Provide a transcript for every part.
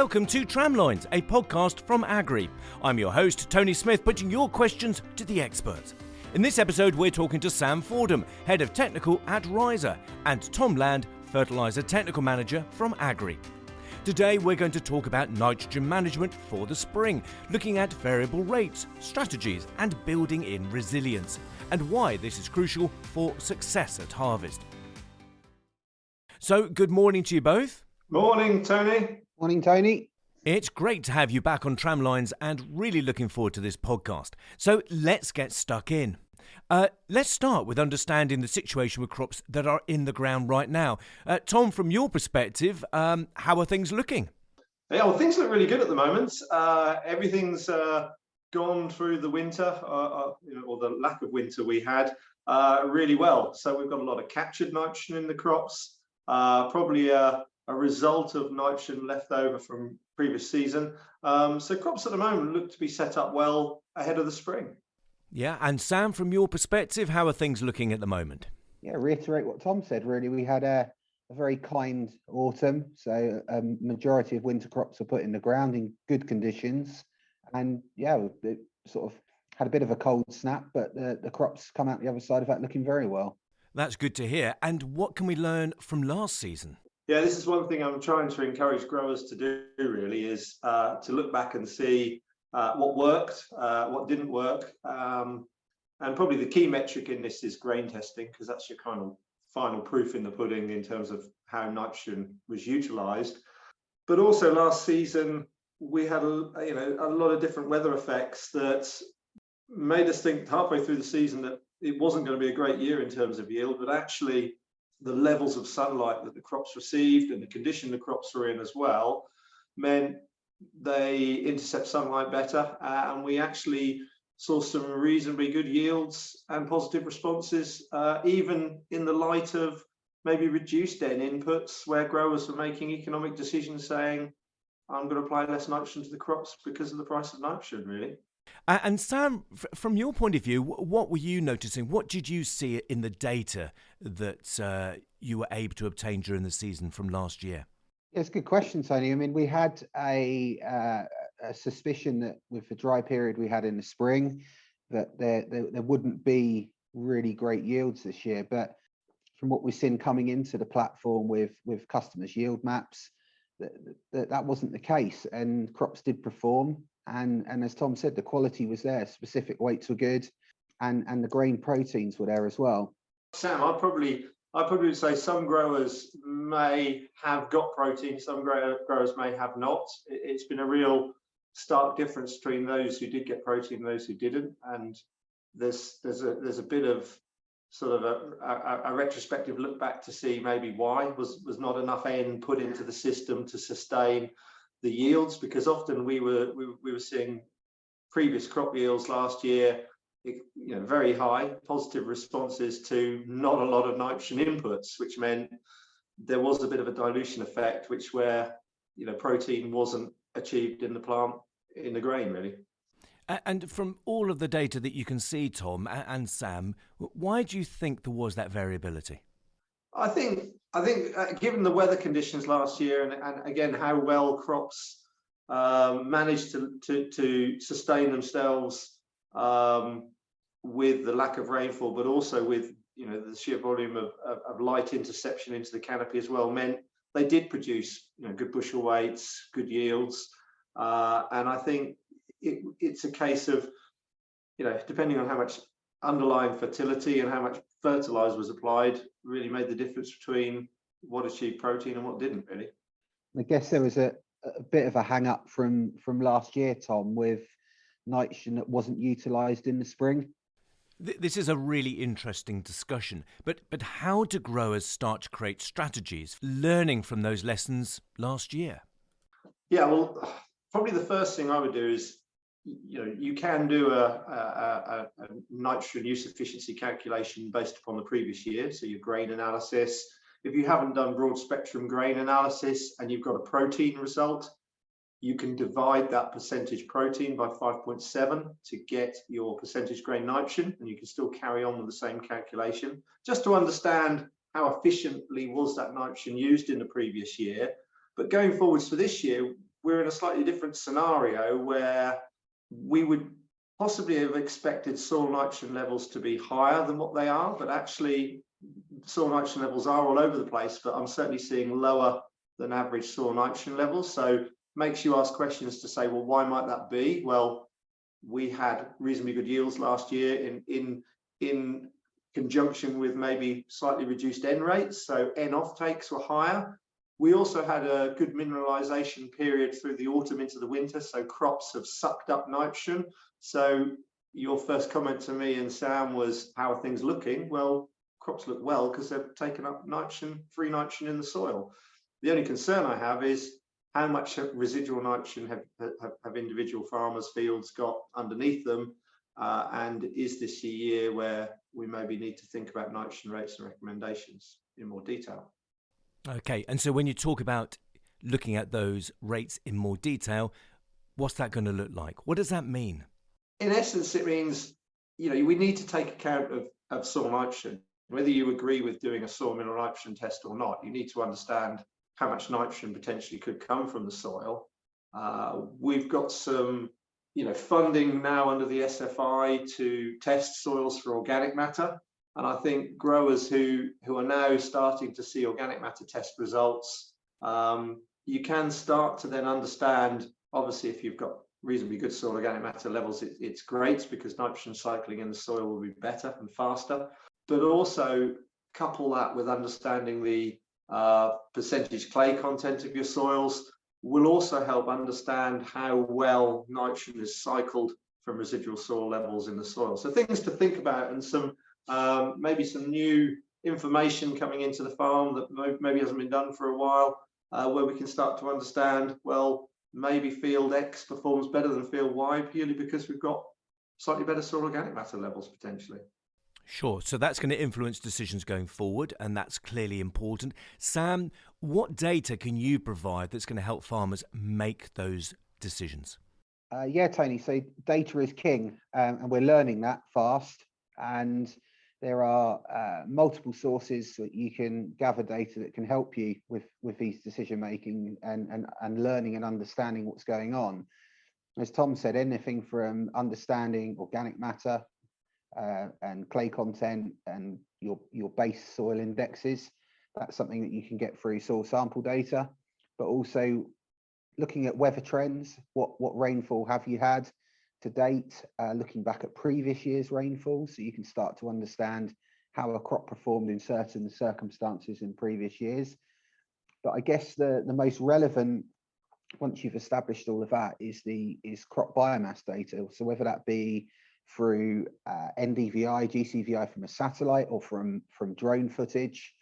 Welcome to Tramlines, a podcast from Agri. I'm your host, Tony Smith, putting your questions to the experts. In this episode, we're talking to Sam Fordham, Head of Technical at Riser, and Tom Land, Fertiliser Technical Manager from Agri. Today, we're going to talk about nitrogen management for the spring, looking at variable rates, strategies, and building in resilience, and why this is crucial for success at harvest. So, good morning to you both. Morning, Tony. Morning, Tony. It's great to have you back on Tramlines and really looking forward to this podcast. So let's get stuck in. Let's start with understanding the situation with crops that are in the ground right now. Tom, from your perspective, how are things looking? Yeah, well, things look really good at the moment. Everything's gone through the winter, or the lack of winter we had, really well. So we've got a lot of captured nitrogen in the crops, probably a result of nitrogen left over from previous season. So crops at the moment look to be set up well ahead of the spring. Yeah, and Sam, from your perspective, how are things looking at the moment? Yeah, reiterate what Tom said, really. We had a very kind autumn, so a majority of winter crops were put in the ground in good conditions. And yeah, it sort of had a bit of a cold snap, but the crops come out the other side of that looking very well. That's good to hear. And what can we learn from last season? Yeah, this is one thing I'm trying to encourage growers to do, really, is to look back and see what worked, what didn't work. And probably the key metric in this is grain testing, because that's your kind of final proof in the pudding in terms of how nitrogen was utilised. But also last season, we had a lot of different weather effects that made us think halfway through the season that it wasn't going to be a great year in terms of yield, but actually the levels of sunlight that the crops received and the condition the crops were in as well meant they intercept sunlight better, and we actually saw some reasonably good yields and positive responses, even in the light of maybe reduced N inputs, where growers were making economic decisions saying, I'm going to apply less nitrogen to the crops because of the price of nitrogen, really. And Sam, from your point of view, what were you noticing? What did you see in the data that you were able to obtain during the season from last year? It's a good question, Tony. I mean, we had a suspicion that with the dry period we had in the spring, that there wouldn't be really great yields this year. But from what we've seen coming into the platform with customers' yield maps, that wasn't the case, and crops did perform. And as Tom said, the quality was there, specific weights were good, and the grain proteins were there as well. Sam, I'd probably would say some growers may have got protein, some growers may have not. It's been a real stark difference between those who did get protein and those who didn't. And there's a bit of sort of a retrospective look back to see maybe why was not enough N put into the system to sustain the yields, because often we were seeing previous crop yields last year, very high positive responses to not a lot of nitrogen inputs, which meant there was a bit of a dilution effect, where protein wasn't achieved in the plant, in the grain, really. And from all of the data that you can see, Tom and Sam, why do you think there was that variability? I think given the weather conditions last year, and again how well crops managed to sustain themselves with the lack of rainfall, but also with the sheer volume of light interception into the canopy as well, meant they did produce good bushel weights, good yields, and I think it's a case of depending on how much underlying fertility and how much fertilizer was applied, really made the difference between what achieved protein and what didn't, really. I guess there was a bit of a hang up from last year, Tom, with nitrogen that wasn't utilised in the spring. This is a really interesting discussion, but how do growers start to create strategies, learning from those lessons last year? Yeah, well, probably the first thing I would do is, you can do a nitrogen use efficiency calculation based upon the previous year, so your grain analysis. If you haven't done broad spectrum grain analysis and you've got a protein result, you can divide that percentage protein by 5.7 to get your percentage grain nitrogen, and you can still carry on with the same calculation, just to understand how efficiently was that nitrogen used in the previous year. But going forwards for this year, we're in a slightly different scenario where we would possibly have expected soil nitrogen levels to be higher than what they are, but actually soil nitrogen levels are all over the place, but I'm certainly seeing lower than average soil nitrogen levels. So makes you ask questions to say, well, why might that be? Well, we had reasonably good yields last year in conjunction with maybe slightly reduced N rates, so N offtakes were higher. We also had a good mineralization period through the autumn into the winter, so crops have sucked up nitrogen. So your first comment to me and Sam was, how are things looking? Well, crops look well because they've taken up nitrogen, free nitrogen in the soil. The only concern I have is how much residual nitrogen have individual farmers' fields got underneath them, and is this a year where we maybe need to think about nitrogen rates and recommendations in more detail? Okay, and so when you talk about looking at those rates in more detail, what's that going to look like? What does that mean? In essence, it means, we need to take account of soil nitrogen. Whether you agree with doing a soil mineral nitrogen test or not, you need to understand how much nitrogen potentially could come from the soil. We've got some, funding now under the SFI to test soils for organic matter. And I think growers who are now starting to see organic matter test results, you can start to then understand, obviously, if you've got reasonably good soil organic matter levels, it's great because nitrogen cycling in the soil will be better and faster. But also couple that with understanding the percentage clay content of your soils will also help understand how well nitrogen is cycled from residual soil levels in the soil. So things to think about, and some maybe some new information coming into the farm that maybe hasn't been done for a while, where we can start to understand, well, maybe field X performs better than field Y purely because we've got slightly better soil organic matter levels potentially. Sure, so that's going to influence decisions going forward, and that's clearly important. Sam, what data can you provide that's going to help farmers make those decisions? Yeah, Tony, so data is king, and we're learning that fast. And there are multiple sources that you can gather data that can help you with these decision making and learning and understanding what's going on. As Tom said, anything from understanding organic matter and clay content and your base soil indexes, that's something that you can get through soil sample data, but also looking at weather trends. What rainfall have you had to date, looking back at previous year's rainfall, so you can start to understand how a crop performed in certain circumstances in previous years. But I guess the most relevant, once you've established all of that, is crop biomass data. So whether that be through NDVI, GCVI from a satellite, or from drone footage,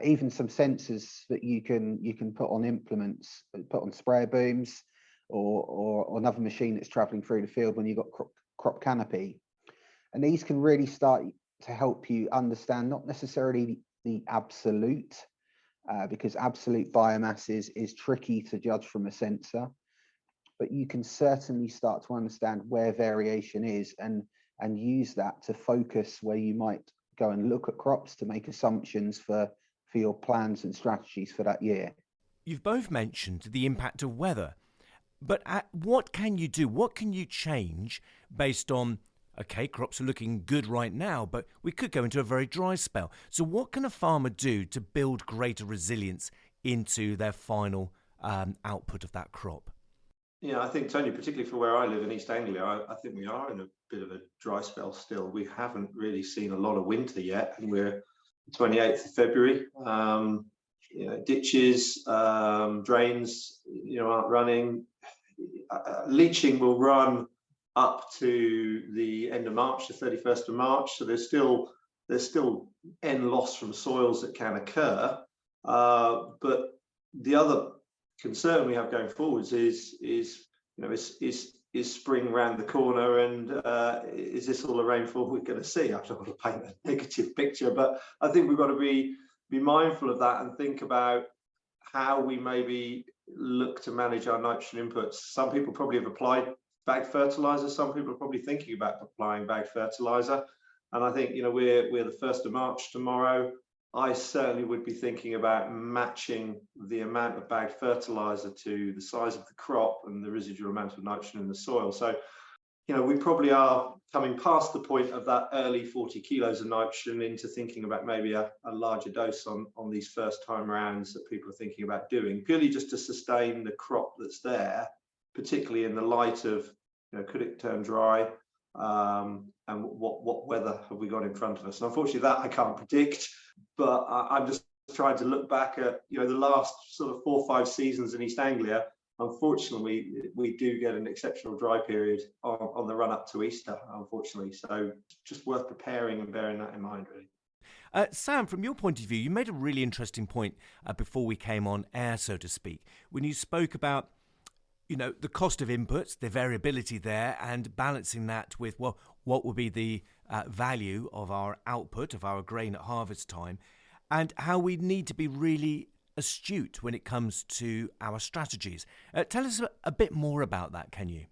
even some sensors that you can put on implements, put on sprayer booms, or another machine that's traveling through the field when you've got crop canopy. And these can really start to help you understand not necessarily the absolute, because absolute biomass is tricky to judge from a sensor, but you can certainly start to understand where variation is and use that to focus where you might go and look at crops to make assumptions for your plans and strategies for that year. You've both mentioned the impact of weather, but what can you do? What can you change based on, okay, crops are looking good right now, but we could go into a very dry spell. So what can a farmer do to build greater resilience into their final output of that crop? Yeah, I think, Tony, particularly for where I live in East Anglia, I think we are in a bit of a dry spell still. We haven't really seen a lot of winter yet, and we're 28th of February. Ditches, drains, aren't running. Leaching will run up to the end of March, the 31st of March. So there's still N loss from soils that can occur. But the other concern we have going forwards is spring around the corner, and is this all the rainfall we're going to see? I don't want to paint a negative picture, but I think we've got to be mindful of that and think about how we maybe look to manage our nitrogen inputs. Some people probably have applied bagged fertilizer. Some people are probably thinking about applying bagged fertilizer. And I think, we're the 1st of March tomorrow. I certainly would be thinking about matching the amount of bagged fertilizer to the size of the crop and the residual amount of nitrogen in the soil. So, we probably are coming past the point of that early 40 kilos of nitrogen into thinking about maybe a larger dose on these first time rounds that people are thinking about doing, purely just to sustain the crop that's there, particularly in the light of, could it turn dry? And what weather have we got in front of us? And unfortunately, that I can't predict, but I'm just trying to look back at, the last sort of 4 or 5 seasons in East Anglia. Unfortunately, we do get an exceptional dry period on the run up to Easter, unfortunately. So just worth preparing and bearing that in mind, really. Sam, from your point of view, you made a really interesting point before we came on air, so to speak, when you spoke about, the cost of inputs, the variability there, and balancing that with, well, what would be the value of our output, of our grain at harvest time, and how we need to be really astute when it comes to our strategies. Tell us a bit more about that, can you?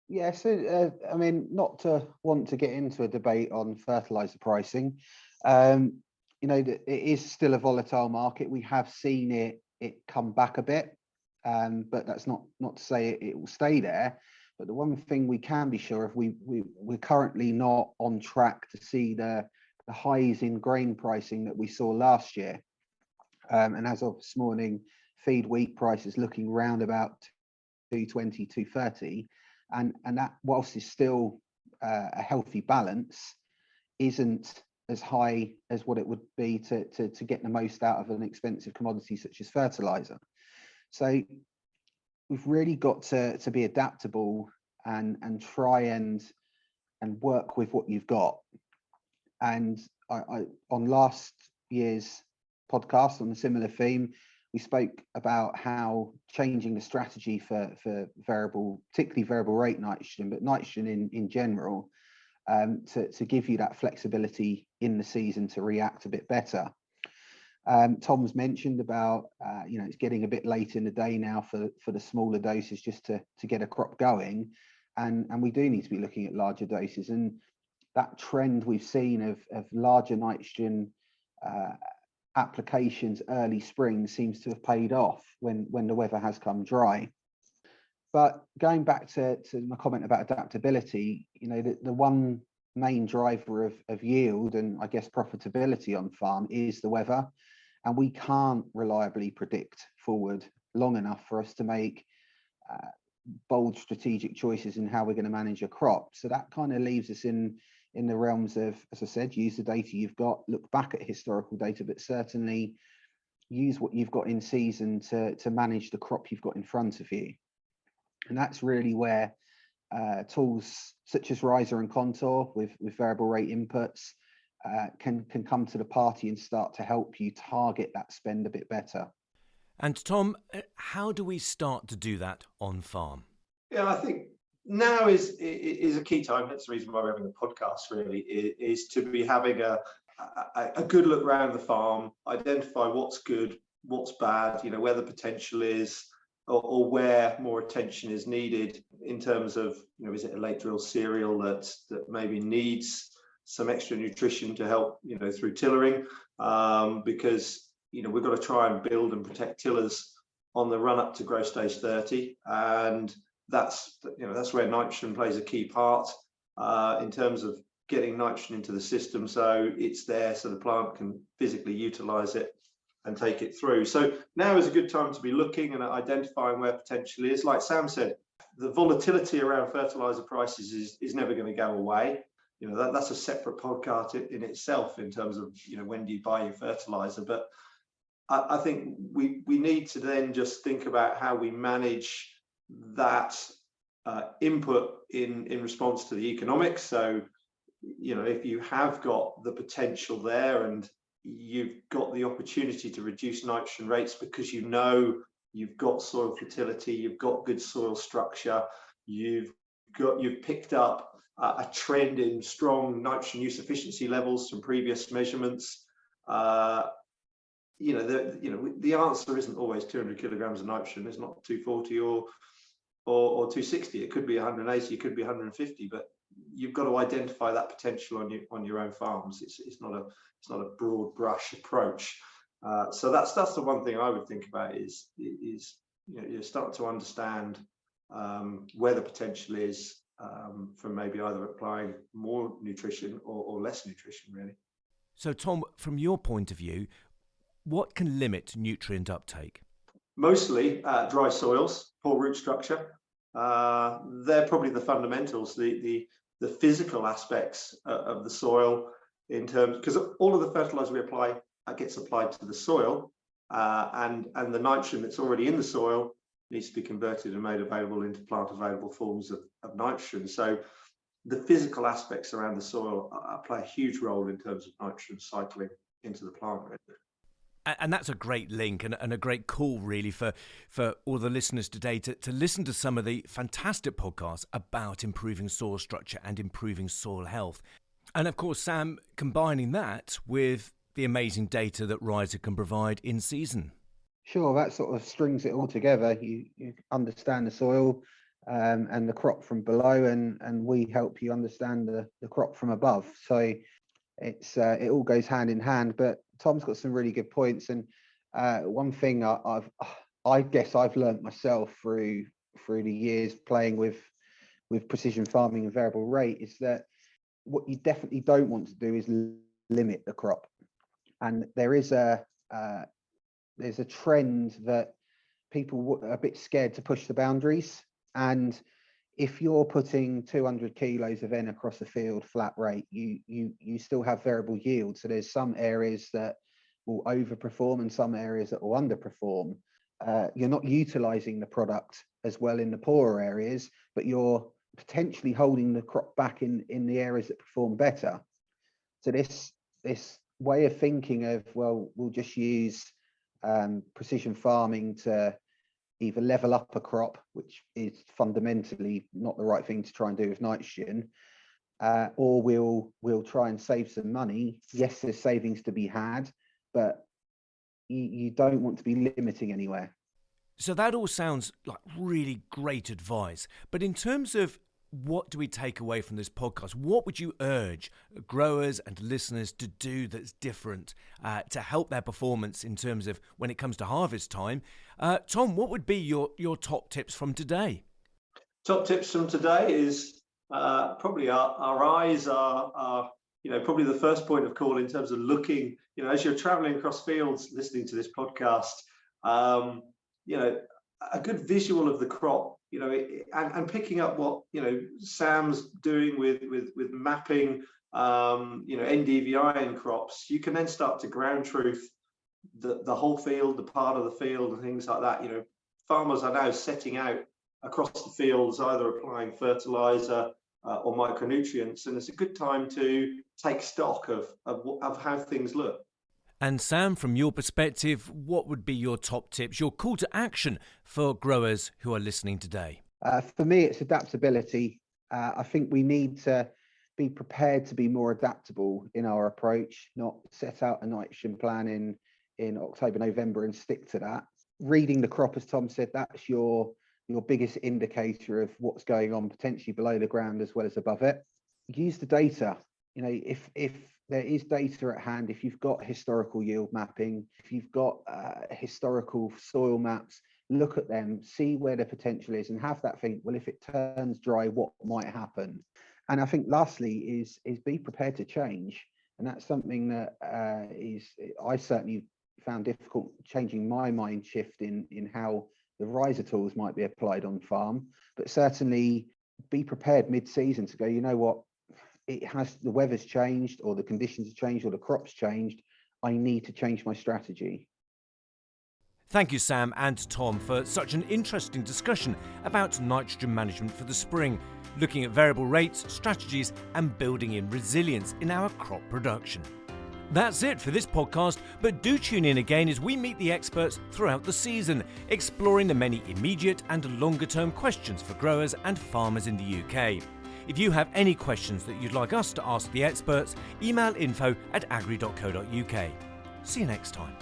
Yeah, so not to want to get into a debate on fertilizer pricing. It is still a volatile market. We have seen it come back a bit, but that's not to say it will stay there. But the one thing we can be sure of, we're currently not on track to see the highs in grain pricing that we saw last year. And as of this morning, feed wheat prices looking round about 220, 230, and that, whilst is still a healthy balance, isn't as high as what it would be to get the most out of an expensive commodity such as fertilizer. So we've really got to be adaptable and try and work with what you've got. And I on last year's podcast on a similar theme, we spoke about how changing the strategy for particularly variable rate nitrogen, but nitrogen in general, to give you that flexibility in the season to react a bit better. Tom's mentioned about it's getting a bit late in the day now for the smaller doses just to get a crop going, and we do need to be looking at larger doses. And that trend we've seen of larger nitrogen applications early spring seems to have paid off when the weather has come dry. But going back to my comment about adaptability, the one main driver of yield and I guess profitability on farm is the weather, and we can't reliably predict forward long enough for us to make bold strategic choices in how we're going to manage a crop. So that kind of leaves us in the realms of, as I said, use the data you've got, look back at historical data, but certainly use what you've got in season to manage the crop you've got in front of you. And that's really where tools such as Riser and Contour with variable rate inputs can come to the party and start to help you target that spend a bit better. And Tom, how do we start to do that on farm? Yeah, I think now is a key time. That's the reason why we're having a podcast, really, is to be having a good look around the farm, identify what's good, what's bad, where the potential is, or where more attention is needed in terms of, is it a late drill cereal that maybe needs some extra nutrition to help, through tillering, because, we've got to try and build and protect tillers on the run up to growth stage 30. And that's where nitrogen plays a key part in terms of getting nitrogen into the system, so it's there so the plant can physically utilize it and take it through. So now is a good time to be looking and identifying where potential is. Like Sam said, the volatility around fertilizer prices is never going to go away. That's a separate podcast in itself in terms of when do you buy your fertilizer. But I think we need to then just think about how we manage that input in response to the economics. So if you have got the potential there and you've got the opportunity to reduce nitrogen rates because you've got soil fertility, you've got good soil structure, you've picked up a trend in strong nitrogen use efficiency levels from previous measurements. The answer isn't always 200 kilograms of nitrogen. It's not 240 or 260. It could be 180. It could be 150. But you've got to identify that potential on your own farms. It's not a broad brush approach. So that's the one thing I would think about is you start to understand where the potential is from maybe either applying more nutrition or less nutrition, really. So, Tom, from your point of view, what can limit nutrient uptake? Mostly dry soils, poor root structure. They're probably the fundamentals, the physical aspects of the soil, in terms, because all of the fertilizer we apply gets applied to the soil, and the nitrogen that's already in the soil needs to be converted and made available into plant available forms of nitrogen. So the physical aspects around the soil play a huge role in terms of nitrogen cycling into the plant. And that's a great link and a great call, really, for all the listeners today to listen to some of the fantastic podcasts about improving soil structure and improving soil health. And of course, Sam, combining that with the amazing data that Riser can provide in season. Sure, that sort of strings it all together. You understand the soil and the crop from below, and we help you understand the crop from above. So it all goes hand in hand. But Tom's got some really good points, and one thing I guess I've learnt myself through the years playing with precision farming and variable rate is that what you definitely don't want to do is limit the crop. And there's a trend that people are a bit scared to push the boundaries. And if you're putting 200 kilos of N across a field flat rate, you still have variable yield. So there's some areas that will overperform and some areas that will underperform. You're not utilizing the product as well in the poorer areas, but you're potentially holding the crop back in the areas that perform better. So this way of thinking of, well, we'll just use precision farming to either level up a crop, which is fundamentally not the right thing to try and do with nitrogen, or we'll try and save some money. Yes, there's savings to be had, but you don't want to be limiting anywhere. So that all sounds like really great advice. But in terms of what do we take away from this podcast, what would you urge growers and listeners to do that's different to help their performance in terms of when it comes to harvest time? Tom, what would be your top tips from today? Top tips from today is probably our eyes are probably the first point of call in terms of looking, as you're traveling across fields, listening to this podcast, a good visual of the crop, and picking up what, Sam's doing with mapping, NDVI in crops. You can then start to ground truth the whole field, the part of the field and things like that. Farmers are now setting out across the fields, either applying fertilizer or micronutrients, and it's a good time to take stock of how things look. And Sam, from your perspective, what would be your top tips, your call to action for growers who are listening today? For me, it's adaptability. I think we need to be prepared to be more adaptable in our approach, not set out a nitrogen plan in October, November and stick to that. Reading the crop, as Tom said, that's your biggest indicator of what's going on potentially below the ground as well as above it. Use the data. If there is data at hand, if you've got historical yield mapping, if you've got historical soil maps, look at them, see where the potential is, and have that think, well, if it turns dry, what might happen? And I think lastly is be prepared to change. And that's something that I certainly found difficult, changing my mind shift in how the riser tools might be applied on farm, but certainly be prepared mid-season to go, you know what, the weather's changed, or the conditions have changed, or the crop's changed. I need to change my strategy. Thank you, Sam and Tom, for such an interesting discussion about nitrogen management for the spring, looking at variable rates, strategies, and building in resilience in our crop production. That's it for this podcast, but do tune in again as we meet the experts throughout the season, exploring the many immediate and longer-term questions for growers and farmers in the UK. If you have any questions that you'd like us to ask the experts, email info@agri.co.uk. See you next time.